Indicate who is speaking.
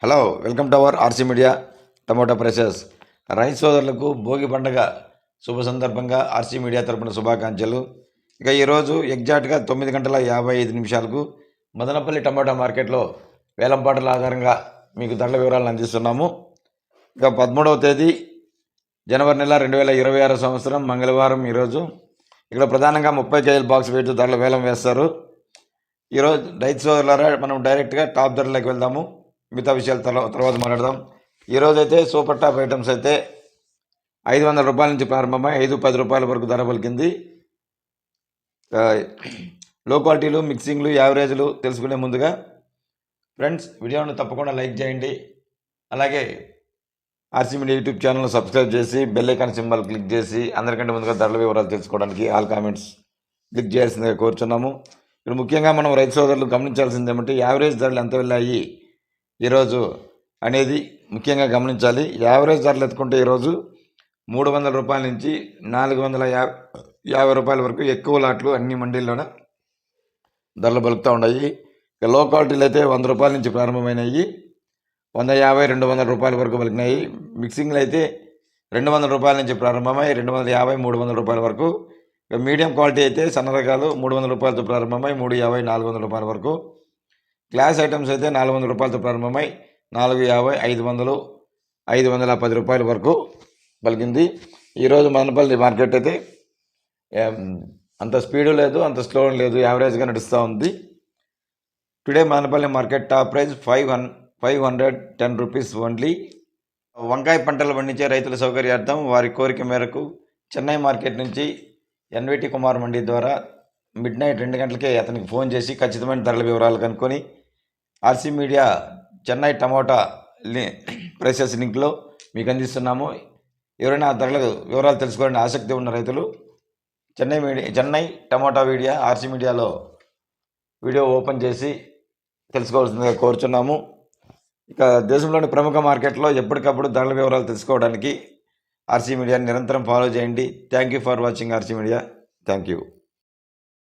Speaker 1: Hello, welcome to our RC media tomato prices. రైతు సోదరులకు భోగి పండుగ శుభ సందర్భంగా ఆర్సీ మీడియా తరపున శుభాకాంక్షలు. ఇక ఈరోజు ఎగ్జాక్ట్గా 9:55 మదనపల్లి టమోటా మార్కెట్లో వేలంపాటల ఆధారంగా మీకు ధరల వివరాలను అందిస్తున్నాము. ఇక 13వ తేదీ జనవరి నెల 2026 సంవత్సరం మంగళవారం. ఈరోజు ఇక్కడ ప్రధానంగా 30 కేజీల బాక్స్ వెయిట్ ధరల వేలం వేస్తారు. ఈరోజు రైతు సోదరులారా, మనం డైరెక్ట్గా టాప్ ధరలకు వెళ్దాము. మిగతా విషయాలు తర్వాత మాట్లాడదాం. ఈరోజైతే సూపర్ టాప్ ఐటమ్స్ అయితే 500 రూపాయల నుంచి ప్రారంభమై 5-10 రూపాయల వరకు ధర పలికింది. లో క్వాలిటీలు, మిక్సింగ్లు, యావరేజ్లు తెలుసుకునే ముందుగా ఫ్రెండ్స్, వీడియోను తప్పకుండా లైక్ చేయండి. అలాగే ఆర్సీ మీడియా యూట్యూబ్ ఛానల్ను సబ్స్క్రైబ్ చేసి బెల్ ఐకాన్ సింబల్ క్లిక్ చేసి అందరికంటే ముందుగా ధరల వివరాలు తెలుసుకోవడానికి ఆల్ కామెంట్స్ క్లిక్ చేయాల్సిందిగా కోరుచున్నాము. ఇప్పుడు ముఖ్యంగా మనం రైతు సోదరులు గమనించాల్సింది ఏమంటే, యావరేజ్ ధరలు ఎంత వెళ్ళాయి ఈరోజు అనేది ముఖ్యంగా గమనించాలి. యావరేజ్ ధరలు ఎత్తుకుంటే ఈరోజు 300 రూపాయల నుంచి 450 రూపాయల వరకు ఎక్కువ లాట్లు అన్ని మండీల్లోనే ధరలు పలుకుతూ ఉన్నాయి. ఇక లో క్వాలిటీలు అయితే 100 రూపాయల నుంచి ప్రారంభమైనవి 150-200 రూపాయల వరకు పలికినాయి. మిక్సింగ్లు అయితే 200 రూపాయల నుంచి ప్రారంభమై 250-300 రూపాయల వరకు. ఇక మీడియం క్వాలిటీ అయితే సన్న రకాలు 300 రూపాయలతో ప్రారంభమై 350-400 రూపాయల వరకు. క్లాస్ ఐటమ్స్ అయితే 400 రూపాయలతో ప్రారంభమై 450, 510 రూపాయల వరకు పలికింది. ఈరోజు మదనపల్లి మార్కెట్ అయితే అంత స్పీడు లేదు, అంత స్లో లేదు, యావరేజ్గా నడుస్తూ ఉంది. Today Madanapalle market top price 510 rupees only. వంకాయ పంటలు పండించే రైతుల సౌకర్యార్థం వారి కోరిక మేరకు చెన్నై మార్కెట్ నుంచి ఎన్విటి కుమార్ మండి ద్వారా మిడ్నైట్ 2 గంటలకే అతనికి ఫోన్ చేసి ఖచ్చితమైన ధరల వివరాలు కనుక్కొని RC media Chennai tomato prices లింక్లో మీకు అందిస్తున్నాము. ఎవరైనా ధరల వివరాలు తెలుసుకోవాలని ఆసక్తి ఉన్న రైతులు చెన్నై టమోటా వీడియో ఆర్సీ మీడియాలో వీడియో ఓపెన్ చేసి తెలుసుకోవాల్సిందిగా కోరుచున్నాము. ఇక దేశంలోని ప్రముఖ మార్కెట్లో ఎప్పటికప్పుడు ధరల వివరాలు తెలుసుకోవడానికి ఆర్సీ మీడియాని నిరంతరం ఫాలో చేయండి. Thank you for watching RC media. Thank you.